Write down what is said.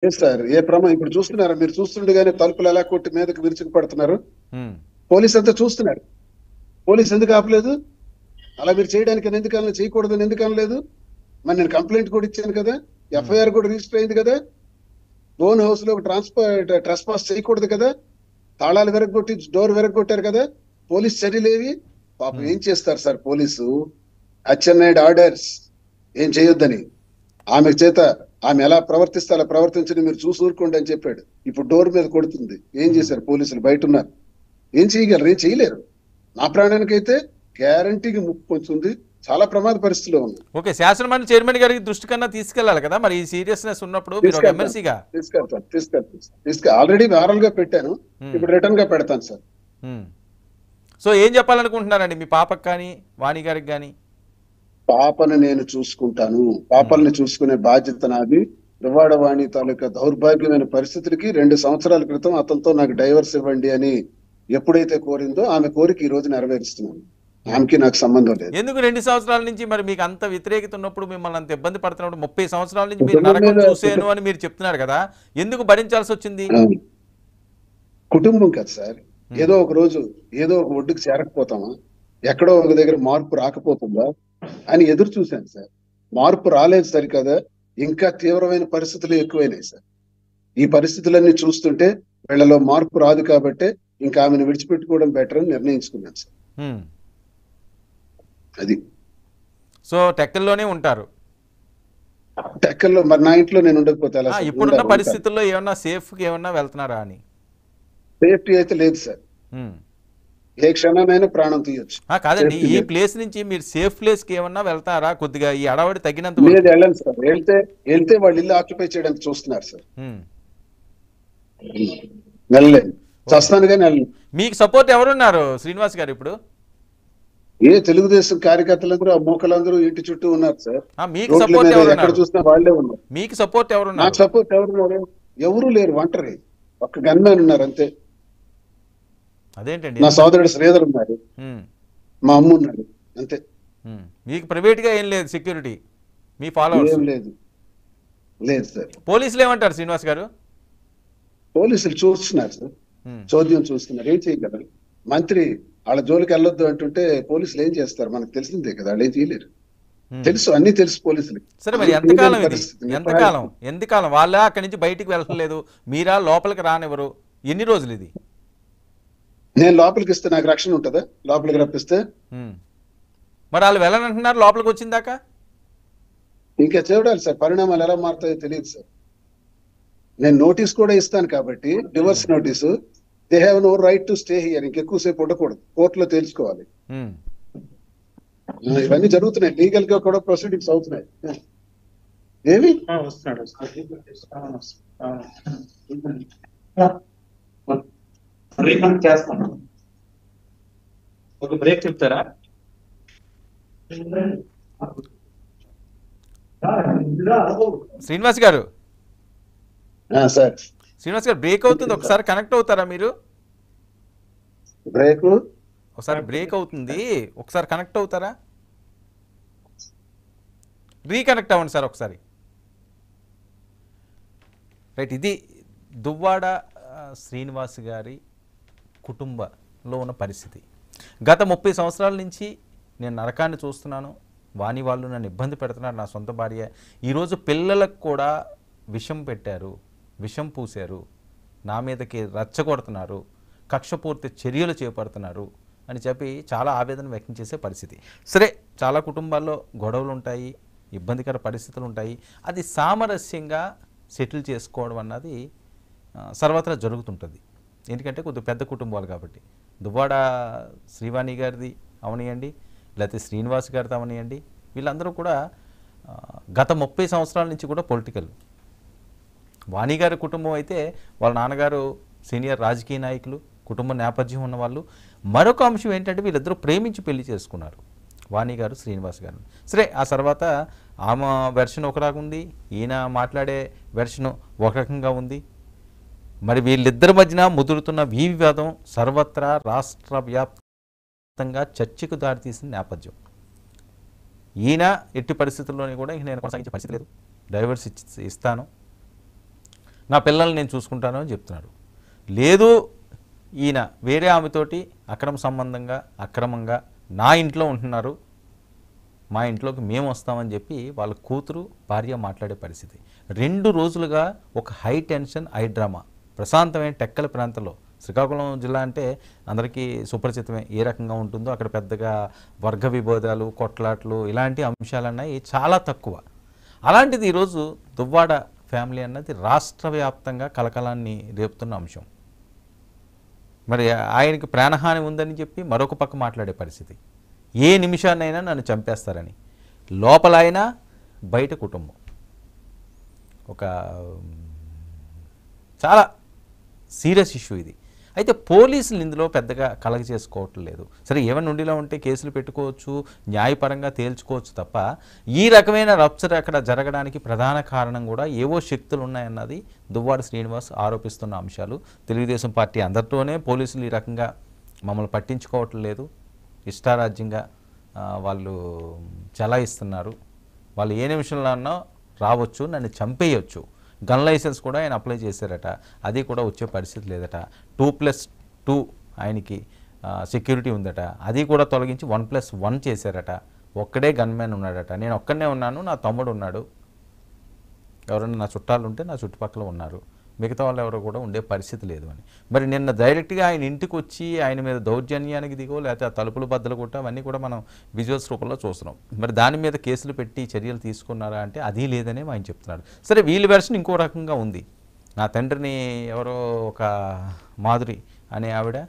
Sir ఏ ప్రమాదం ఇప్పుడు చూస్తున్నారా మీరు? చూస్తుండగానే తలుపులు ఎలా కొట్టి మీదకి విరుచుకు పడుతున్నారు. ఉమ్, పోలీసు అంతా చూస్తున్నారు. పోలీసు ఎందుకు ఆపలేదు? అలా మీరు చేయడానికి ఎందుకు అనలేదు? చేయకూడదని ఎందుకు అనలేదు? మరి నేను కంప్లైంట్ కూడా ఇచ్చాను కదా, ఉమ్, ఎఫ్ఐఆర్ కూడా రిజిస్టర్ అయింది కదా. ఓన్ హౌస్ లో ట్రెస్పాస్ చేయకూడదు కదా, తాళాలు విరగొట్టి డోర్ విరగొట్టారు కదా. పోలీస్ చర్యలు ఏవి? పాపం ఉమ్. ఏం చేస్తారు సార్ పోలీసు? అచ్చెన్నాయుడు ఆర్డర్స్ ఏం చేయొద్దని, ఆమె చేత ఆమె ఎలా ప్రవర్తిస్తే అలా ప్రవర్తించని మీరు చూసి ఊరుకోండి అని చెప్పాడు. ఇప్పుడు డోర్ మీద కొడుతుంది. ఏం చేశారు పోలీసులు? బయట ఉన్నారు. ఏం చేయగలరు? ఏం చేయలేరు. నా ప్రాణానికైతే గ్యారంటీకి ముప్పు పొందుతుంది. చాలా ప్రమాద పరిస్థితిలో ఉంది. ఓకే, శాసనమండలి చైర్మన్ గారికి దృష్టి కన్నా తీసుకెళ్లాలి కదా మరి, ఈ సీరియస్నెస్ ఉన్నప్పుడు మీరు ఒక తీసుకెళ్తాను ఎమ్మెల్సీగా. ఆల్రెడీ వారల్ గా పెట్టాను. ఇప్పుడు రిటర్న్ గా పెడతాను సార్. సో ఏం చెప్పాలనుకుంటున్నారండి మీ పాపకు కానీ వాణి గారికి కానీ? పాపను నేను చూసుకుంటాను. పాపల్ని చూసుకునే బాధ్యత నాది. దువ్వాడవాణి తాలూకా దౌర్భాగ్యమైన పరిస్థితులకి 2 సంవత్సరాల క్రితం అతనితో నాకు డైవర్స్ ఇవ్వండి అని ఎప్పుడైతే కోరిందో ఆమె కోరిక ఈ రోజు నెరవేరుస్తున్నాను. ఆమెకి నాకు సంబంధం లేదు. ఎందుకు 2 సంవత్సరాల నుంచి మరి మీకు అంత వ్యతిరేకత ఉన్నప్పుడు, మిమ్మల్ని అంత ఇబ్బంది పడుతున్నప్పుడు, 30 సంవత్సరాల నుంచి మీరు కుటుంబం నరకం మీద చూసాను అని మీరు చెప్తున్నారు కదా, ఎందుకు భరించాల్సి వచ్చింది? కుటుంబం కదా సార్. ఏదో ఒక రోజు ఏదో ఒక ఒడ్డుకు చేరకపోతామా, ఎక్కడో ఒక దగ్గర మార్పు రాకపోతుందా అని ఎదురు చూశాను సార్. మార్పు రాలేదు సరికదా, ఇంకా తీవ్రమైన పరిస్థితులు ఎక్కువైనాయి సార్. ఈ పరిస్థితులన్నీ చూస్తుంటే వీళ్ళలో మార్పు రాదు కాబట్టి ఇంకా ఆమెను విడిచిపెట్టుకోవడం బెటర్ అని నిర్ణయించుకున్నాను సార్. అది సో టెక్కల్లోనే ఉంటారు టెక్కల్లో. మరి నా ఇంట్లో నేను ఉండకపోతే ఎలా సార్? ఇప్పుడున్న పరిస్థితుల్లో ఏమన్నా సేఫ్కి ఏమన్నా వెళ్తున్నారా అని? సేఫ్టీ అయితే లేదు సార్. ఏ క్షణమైనా ప్రాణం తీయొచ్చు. కాదండి, ఈ ప్లేస్ నుంచి మీరు సేఫ్ ప్లేస్ కి ఏమన్నా వెళ్తారా? కొద్దిగా ఈ అడవాడి తగ్గినంత లేదు, వెళ్ళండి సార్. వెళ్తే వాళ్ళు ఇల్లు ఆక్యుపై చేయడానికి చూస్తున్నారు సార్. వెళ్ళలేదు, చస్తాను కానీ వెళ్ళను. మీకు సపోర్ట్ ఎవరున్నారు శ్రీనివాస్ గారు ఇప్పుడు? ఏ తెలుగుదేశం కార్యకర్తలందరూ, ఆ మూకలందరూ ఇంటి చుట్టూ ఉన్నారు సార్. మీకు సపోర్ట్ ఎక్కడ చూసినా వాళ్ళే ఉన్నారు. మీకు సపోర్ట్ ఎవరున్నారు? నాకు సపోర్ట్ ఎవరున్నారు? ఎవరు లేరు. ఒంటరి ఒక్క గన్మ్యాన్ ఉన్నారు అంతే. అదేంటండి? నా సోదరుడు శ్రీధర్ ఉన్నారు, మా అమ్మ ఉన్నారు అంతే. మీకు ప్రైవేట్ గా ఏం లేదు సెక్యూరిటీ? మీ ఫాలోవర్స్ ఏం లేదు. లేదు సార్. పోలీసులు ఏమంటారు శ్రీనివాస్ గారు? పోలీసులు చూస్తున్నారు సార్, చోద్యం చూస్తున్నారు. ఏం చేయగలరు? మంత్రి వాళ్ళ జోలికి వెళ్ళొద్దు అంటుంటే పోలీసులు ఏం చేస్తారు? మనకు తెలిసిందే కదా, వాళ్ళు ఏం చేయలేరు. తెలుసు, అన్ని తెలుసు పోలీసులకి. సరే, మరి ఎంతకాలం ఇది? ఎంతకాలం వాళ్ళే అక్కడి నుంచి బయటికి వెళ్ళలేదు, మీరా లోపలికి రానివ్వరు? ఎన్ని రోజులు ఇది? నేను లోపలికి ఇస్తే నాకు రక్షణ ఉంటుందా? లోపలికి రప్పిస్తే మరి వాళ్ళు వెళ్ళనంటున్నారు లోపలికి వచ్చిందాక. ఇంకా చూడాలి సార్, పరిణామాలు ఎలా మారుతాయో తెలియదు సార్. నేను నోటీస్ కూడా ఇస్తాను కాబట్టి, divorce notice. They have no right to stay here. ఇంకెక్కువసేపు ఉండకూడదు, కోర్టులో తేల్చుకోవాలి. ఇవన్నీ జరుగుతున్నాయి, లీగల్ గా కూడా ప్రొసీడింగ్స్ అవుతున్నాయి. ఏవి చేస్తాను. ఒక బ్రేక్ చెప్తారా? శ్రీనివాస్ గారు, సార్ శ్రీనివాస్ గారు బ్రేక్ అవుతుంది, ఒకసారి కనెక్ట్ అవుతారా మీరు? బ్రేక్ ఒకసారి బ్రేక్ అవుతుంది, ఒకసారి కనెక్ట్ అవుతారా? రీకనెక్ట్ అవ్వండి సార్ ఒకసారి. రైట్, ఇది దువ్వాడ శ్రీనివాస్ గారి కుటుంబంలో ఉన్న పరిస్థితి. గత 30 సంవత్సరాల నుంచి నేను నరకాన్ని చూస్తున్నాను. వాణి వాళ్ళు నన్ను ఇబ్బంది పెడుతున్నారు, నా సొంత భార్య. ఈరోజు పిల్లలకు కూడా విషం పెట్టారు, విషం పూశారు, నా మీదకి రెచ్చగొడుతున్నారు, కక్షపూర్తి చర్యలు చేపడుతున్నారు అని చెప్పి చాలా ఆవేదన వ్యక్తం చేసే పరిస్థితి. సరే, చాలా కుటుంబాల్లో గొడవలు ఉంటాయి, ఇబ్బందికర పరిస్థితులు ఉంటాయి. అది సామరస్యంగా సెటిల్ చేసుకోవడం అన్నది సర్వత్రా జరుగుతుంటుంది. ఎందుకంటే కొద్దిగా పెద్ద కుటుంబాలు కాబట్టి. దువ్వాడ శ్రీవాణి గారిది అవనియండి, లేకపోతే శ్రీనివాస్ గారిది అవనియండి, వీళ్ళందరూ కూడా గత 30 సంవత్సరాల నుంచి కూడా పొలిటికల్. వాణి గారి కుటుంబం అయితే వాళ్ళ నాన్నగారు సీనియర్ రాజకీయ నాయకులు, కుటుంబ నేపథ్యం ఉన్నవాళ్ళు. మరొక అంశం ఏంటంటే వీళ్ళిద్దరూ ప్రేమించి పెళ్లి చేసుకున్నారు, వాణి గారు శ్రీనివాస్ గారు. సరే, ఆ తర్వాత ఆమె వెర్షన్ ఒక రకంగా ఉంది, ఈయన మాట్లాడే వెర్షన్ ఒక రకంగా ఉంది. మరి వీళ్ళిద్దరి మధ్యన ముదురుతున్న ఈ వివాదం సర్వత్రా రాష్ట్ర వ్యాప్తంగా చర్చకు దారితీసిన నేపథ్యం. ఈయన ఎట్టి పరిస్థితుల్లోని కూడా నేను కొనసాగించే పరిస్థితి లేదు, డైవర్స్ ఇస్తాను, నా పిల్లల్ని నేను చూసుకుంటాను అని చెప్తున్నాడు. లేదు ఈయన వేరే ఆమెతోటి అక్రమ సంబంధంగా అక్రమంగా నా ఇంట్లో ఉంటున్నారు, మా ఇంట్లోకి మేము వస్తామని చెప్పి వాళ్ళ కూతురు భార్య మాట్లాడే పరిస్థితి. 2 రోజులుగా ఒక హై టెన్షన్ హై డ్రామా ప్రశాంతమైన టెక్కల ప్రాంతంలో. శ్రీకాకుళం జిల్లా అంటే అందరికీ సుపరిచితమే, ఏ రకంగా ఉంటుందో. అక్కడ పెద్దగా వర్గ విభేదాలు, కొట్లాట్లు ఇలాంటి అంశాలన్నాయి చాలా తక్కువ. అలాంటిది ఈరోజు దువ్వాడ ఫ్యామిలీ అన్నది రాష్ట్ర వ్యాప్తంగా కలకలాన్ని రేపుతున్న అంశం. మరి ఆయనకి ప్రాణహాని ఉందని చెప్పి మరొక పక్క మాట్లాడే పరిస్థితి. ఏ నిమిషాన్నైనా నన్ను చంపేస్తారని. లోపల అయినా బయట కుటుంబం. ఒక చాలా సీరియస్ ఇష్యూ ఇది. అయితే పోలీసులు ఇందులో పెద్దగా కలగ చేసుకోవటం లేదు. సరే ఏమైనా ఉండిలో ఉంటే కేసులు పెట్టుకోవచ్చు, న్యాయపరంగా తేల్చుకోవచ్చు తప్ప ఈ రకమైన రప్చర్ అక్కడ జరగడానికి ప్రధాన కారణం కూడా ఏవో శక్తులు ఉన్నాయన్నది దువ్వాడ శ్రీనివాస్ ఆరోపిస్తున్న అంశాలు. తెలుగుదేశం పార్టీ అందరితోనే పోలీసులు ఈ రకంగా మమ్మల్ని పట్టించుకోవటం లేదు, ఇష్టారాజ్యంగా వాళ్ళు చలాయిస్తున్నారు, వాళ్ళు ఏ నిమిషంలో అన్నా రావచ్చు, నన్ను చంపేయచ్చు. గన్ లైసెన్స్ కూడా ఆయన అప్లై చేశారట, అది కూడా వచ్చే పరిస్థితి లేదట. 2+2 ఆయనకి సెక్యూరిటీ ఉందట, అది కూడా తొలగించి 1+1 చేశారట. ఒక్కడే గన్మ్యాన్ ఉన్నాడట. నేను ఒక్కడనే ఉన్నాను, నా తమ్ముడు ఉన్నాడు, ఎవరైనా నా చుట్టాలు ఉంటే నా చుట్టుపక్కల ఉన్నారు, మిగతా వాళ్ళు ఎవరో కూడా ఉండే పరిస్థితి లేదు అని. మరి నిన్న డైరెక్ట్గా ఆయన ఇంటికి వచ్చి ఆయన మీద దౌర్జన్యానికి దిగో, లేకపోతే ఆ తలుపులు బద్దలు కొట్ట అవన్నీ కూడా మనం విజువల్స్ రూపంలో చూస్తున్నాం. మరి దాని మీద కేసులు పెట్టి చర్యలు తీసుకున్నారా అంటే అది లేదనే ఆయన చెప్తున్నాడు. సరే వీళ్ళ వెర్షన్ ఇంకో రకంగా ఉంది. నా తండ్రిని ఎవరో ఒక మాధురి అనే ఆవిడ